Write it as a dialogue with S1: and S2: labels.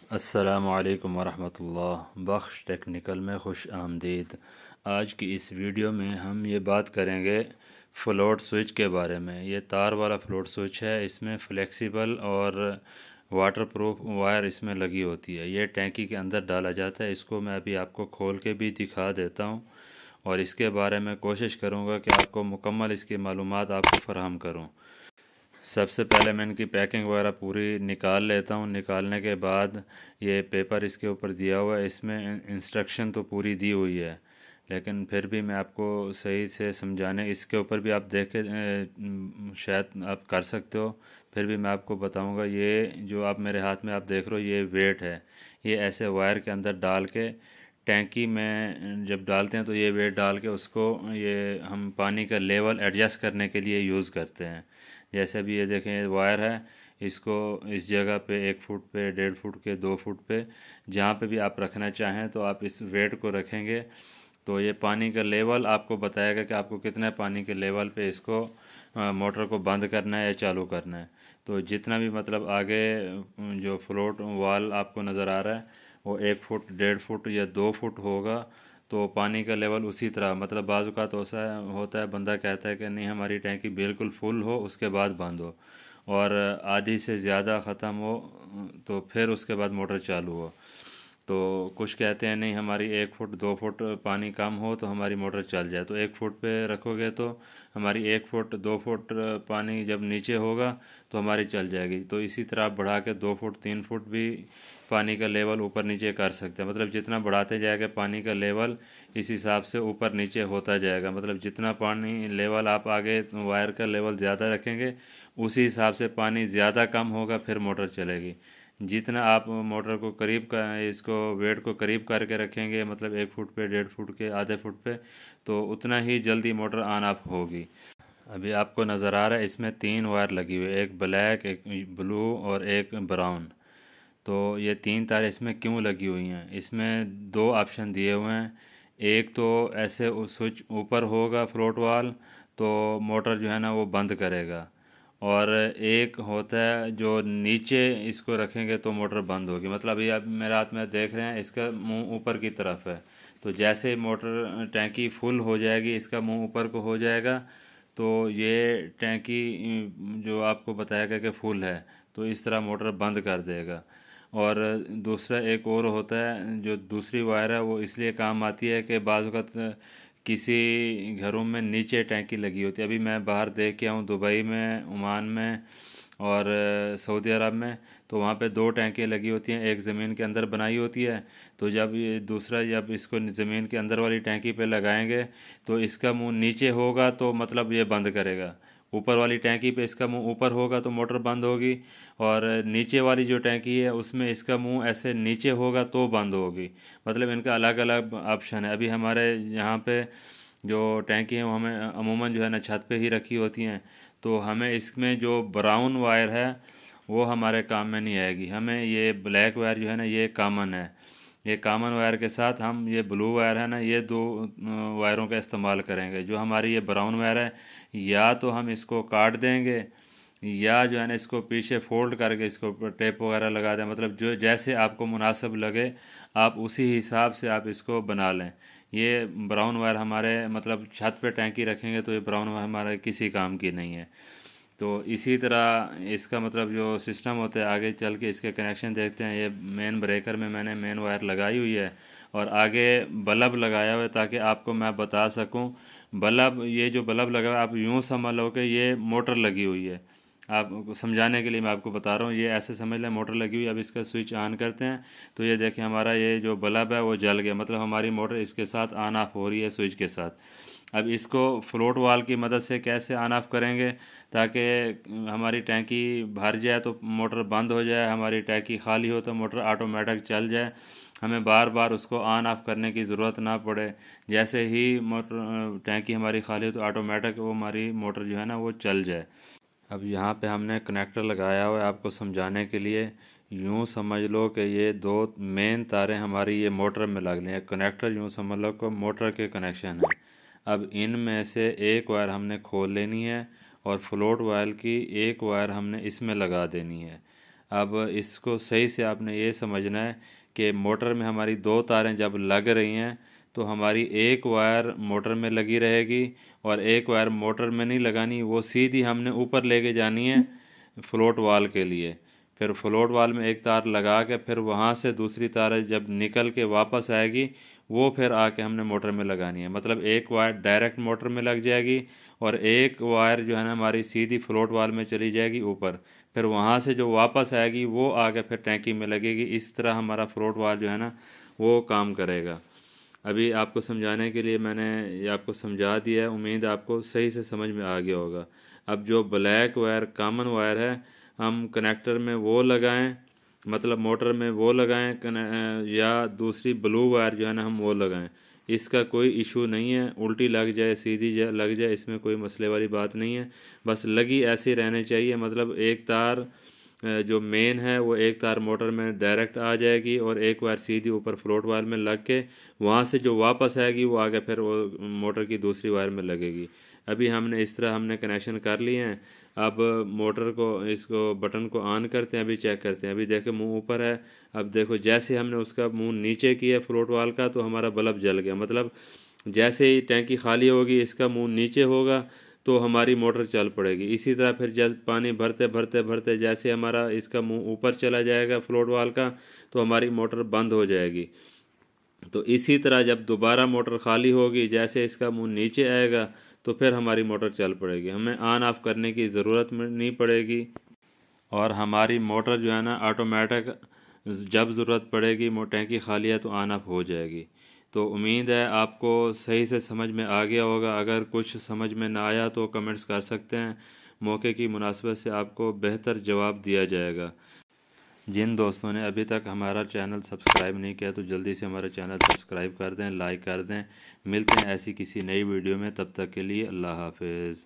S1: अस्सलामुअलैकुम वरहमतुल्लाह। बख्श टेक्निकल में खुश आमदीद। आज की इस वीडियो में हम ये बात करेंगे फ़्लोट स्विच के बारे में। ये तार वाला फ़्लोट स्विच है, इसमें फ़्लेक्सिबल और वाटरप्रूफ वायर इसमें लगी होती है। ये टैंकी के अंदर डाला जाता है। इसको मैं अभी आपको खोल के भी दिखा देता हूँ और इसके बारे में कोशिश करूँगा कि आपको मुकम्मल इसकी मालूमात आपको फ़राहम करूँ। सबसे पहले मैं इनकी पैकिंग वगैरह पूरी निकाल लेता हूँ। निकालने के बाद ये पेपर इसके ऊपर दिया हुआ है, इसमें इंस्ट्रक्शन तो पूरी दी हुई है, लेकिन फिर भी मैं आपको सही से समझाने, इसके ऊपर भी आप देख के शायद आप कर सकते हो, फिर भी मैं आपको बताऊंगा। ये जो आप मेरे हाथ में आप देख रहे हो ये वेट है। ये ऐसे वायर के अंदर डाल के टैंकी में जब डालते हैं तो ये वेट डाल के उसको ये हम पानी का लेवल एडजस्ट करने के लिए यूज़ करते हैं। जैसे भी ये देखें ये वायर है, इसको इस जगह पे 1 फुट पे, 1.5 फुट के, 2 फुट पे, जहाँ पे भी आप रखना चाहें तो आप इस वेट को रखेंगे तो ये पानी का लेवल आपको बताएगा कि आपको कितने पानी के लेवल पे इसको मोटर को बंद करना है या चालू करना है। तो जितना भी मतलब आगे जो फ्लोट वाल आपको नज़र आ रहा है वो 1 फुट, 1.5 फुट या 2 फुट होगा। तो पानी का लेवल उसी तरह, मतलब बाज़ औक़ात ऐसा होता है, बंदा कहता है कि नहीं हमारी टैंकी बिल्कुल फुल हो उसके बाद बंद हो, और आधी से ज़्यादा ख़त्म हो तो फिर उसके बाद मोटर चालू हो। तो कुछ कहते हैं नहीं हमारी 1 फुट, 2 फुट पानी कम हो तो हमारी मोटर चल जाए। तो 1 फुट पे रखोगे तो हमारी 1 फुट, 2 फुट पानी जब नीचे होगा तो हमारी चल जाएगी। तो इसी तरह आप बढ़ा के 2 फुट, 3 फुट भी पानी का लेवल ऊपर नीचे कर सकते हैं। मतलब जितना बढ़ाते जाएगा पानी का लेवल इस हिसाब से ऊपर नीचे होता जाएगा। मतलब जितना पानी लेवल आप आगे वायर का लेवल ज़्यादा रखेंगे उसी हिसाब से पानी ज़्यादा कम होगा, फिर मोटर चलेगी। जितना आप मोटर को करीब का इसको वेट को करीब करके रखेंगे, मतलब 1 फुट पे, 1.5 फुट के, आधे फुट पे, तो उतना ही जल्दी मोटर ऑन ऑफ होगी। अभी आपको नज़र आ रहा है इसमें 3 वायर लगी हुई है, एक ब्लैक, एक ब्लू और एक ब्राउन। तो ये 3 तार इसमें क्यों लगी हुई हैं? इसमें 2 ऑप्शन दिए हुए हैं। एक तो ऐसे स्विच ऊपर होगा फ्लोट वाल तो मोटर जो है ना वो बंद करेगा, और एक होता है जो नीचे इसको रखेंगे तो मोटर बंद होगी। मतलब अभी आप मेरे हाथ में देख रहे हैं इसका मुंह ऊपर की तरफ है, तो जैसे मोटर टैंकी फुल हो जाएगी इसका मुंह ऊपर को हो जाएगा तो ये टैंकी जो आपको बताएगा कि फुल है तो इस तरह मोटर बंद कर देगा। और दूसरा एक और होता है जो दूसरी वायर है, वो इसलिए काम आती है कि बाज़ वक़्त किसी घरों में नीचे टैंकी लगी होती है। अभी मैं बाहर देख के आऊँ दुबई में, ओमान में और सऊदी अरब में, तो वहाँ पे 2 टैंकियाँ लगी होती हैं, एक ज़मीन के अंदर बनाई होती है। तो जब ये दूसरा, जब इसको ज़मीन के अंदर वाली टैंकी पे लगाएंगे तो इसका मुंह नीचे होगा तो मतलब ये बंद करेगा। ऊपर वाली टैंकी पे इसका मुंह ऊपर होगा तो मोटर बंद होगी, और नीचे वाली जो टैंकी है उसमें इसका मुंह ऐसे नीचे होगा तो बंद होगी। मतलब इनका अलग अलग ऑप्शन है। अभी हमारे यहाँ पे जो टैंकी है वो हमें अमूमन जो है ना छत पे ही रखी होती हैं, तो हमें इसमें जो ब्राउन वायर है वो हमारे काम में नहीं आएगी। हमें ये ब्लैक वायर जो है ना ये कॉमन है। ये कॉमन वायर के साथ हम ये ब्लू वायर है ना ये 2 वायरों का इस्तेमाल करेंगे। जो हमारी ये ब्राउन वायर है या तो हम इसको काट देंगे या जो है ना इसको पीछे फोल्ड करके इसको ऊपर टेप वगैरह लगा दें। मतलब जो जैसे आपको मुनासिब लगे आप उसी हिसाब से आप इसको बना लें। ये ब्राउन वायर हमारे मतलब छत पे टैंकी रखेंगे तो ये ब्राउन वायर हमारे किसी काम की नहीं है। तो इसी तरह इसका मतलब जो सिस्टम होता है, आगे चल के इसके कनेक्शन देखते हैं। ये मेन ब्रेकर में मैंने मेन वायर लगाई हुई है और आगे बल्ब लगाया हुआ है ताकि आपको मैं बता सकूं। बल्ब, ये जो बल्ब लगा हुआ है आप यूँ समझ लो कि ये मोटर लगी हुई है। आप समझाने के लिए मैं आपको बता रहा हूँ, ये ऐसे समझ लें मोटर लगी हुई है। अब इसका स्विच ऑन करते हैं तो ये देखें हमारा ये जो बल्ब है वो जल गया, मतलब हमारी मोटर इसके साथ ऑन ऑफ हो रही है स्विच के साथ। अब इसको फ्लोट वाल की मदद से कैसे ऑन ऑफ करेंगे ताकि हमारी टैंकी भर जाए तो मोटर बंद हो जाए, हमारी टैंकी खाली हो तो मोटर ऑटोमेटिक चल जाए, हमें बार बार उसको ऑन ऑफ करने की ज़रूरत ना पड़े। जैसे ही मोटर टैंकी हमारी खाली हो तो ऑटोमेटिक वो हमारी मोटर जो है ना वो चल जाए। अब यहाँ पे हमने कनेक्टर लगाया हुआ है आपको समझाने के लिए। यूँ समझ लो कि ये 2 मेन तारें हमारी ये मोटर में लग रही हैं। कनेक्टर यूँ समझ लो कि मोटर के कनेक्शन है। अब इनमें से एक वायर हमने खोल लेनी है और फ्लोट वायर की एक वायर हमने इसमें लगा देनी है। अब इसको सही से आपने ये समझना है कि मोटर में हमारी 2 तारें जब लग रही हैं तो हमारी एक वायर मोटर में लगी रहेगी और एक वायर मोटर में नहीं लगानी, वो सीधी हमने ऊपर लेके जानी है फ्लोट वाल के लिए। फिर फ्लोट वाल में एक तार लगा के फिर वहाँ से दूसरी तार जब निकल के वापस आएगी वो फिर आके हमने मोटर में लगानी है। मतलब एक वायर डायरेक्ट मोटर में लग जाएगी और एक वायर जो है ना हमारी सीधी फ्लोट वाल में चली जाएगी ऊपर, फिर वहाँ से जो वापस आएगी वो आके फिर टैंकी में लगेगी। इस तरह हमारा फ्लोट वाल जो है ना वो काम करेगा। अभी आपको समझाने के लिए मैंने ये आपको समझा दिया है, उम्मीद आपको सही से समझ में आ गया होगा। अब जो ब्लैक वायर कॉमन वायर है हम कनेक्टर में वो लगाएं, मतलब मोटर में वो लगाएं या दूसरी ब्लू वायर जो है ना हम वो लगाएं। इसका कोई इशू नहीं है, उल्टी लग जाए सीधी लग जाए इसमें कोई मसले वाली बात नहीं है, बस लगी ऐसे रहने चाहिए। मतलब एक तार जो मेन है वो एक तार मोटर में डायरेक्ट आ जाएगी और एक वायर सीधी ऊपर फ्लोट वायर में लग के वहाँ से जो वापस आएगी वो आगे फिर वो मोटर की दूसरी वायर में लगेगी। अभी हमने इस तरह हमने कनेक्शन कर लिए हैं। अब मोटर को इसको बटन को ऑन करते हैं, अभी चेक करते हैं। अभी देखो मुंह ऊपर है, अब देखो जैसे हमने उसका मुंह नीचे किया फ्लोट वाल का तो हमारा बल्ब जल गया। मतलब जैसे ही टैंकी खाली होगी इसका मुंह नीचे होगा तो हमारी मोटर चल पड़ेगी। इसी तरह फिर जब पानी भरते भरते भरते जैसे हमारा इसका मुंह ऊपर चला जाएगा फ्लोट वाल का तो हमारी मोटर बंद हो जाएगी। तो इसी तरह जब दोबारा मोटर खाली होगी जैसे इसका मुंह नीचे आएगा तो फिर हमारी मोटर चल पड़ेगी, हमें ऑन ऑफ करने की ज़रूरत नहीं पड़ेगी और हमारी मोटर जो है ना ऑटोमेटिक जब ज़रूरत पड़ेगी टैंकी खाली है तो ऑन ऑफ हो जाएगी। तो उम्मीद है आपको सही से समझ में आ गया होगा। अगर कुछ समझ में ना आया तो कमेंट्स कर सकते हैं, मौके की मुनासबत से आपको बेहतर जवाब दिया जाएगा। जिन दोस्तों ने अभी तक हमारा चैनल सब्सक्राइब नहीं किया तो जल्दी से हमारा चैनल सब्सक्राइब कर दें, लाइक कर दें। मिलते हैं ऐसी किसी नई वीडियो में, तब तक के लिए अल्लाह हाफिज़।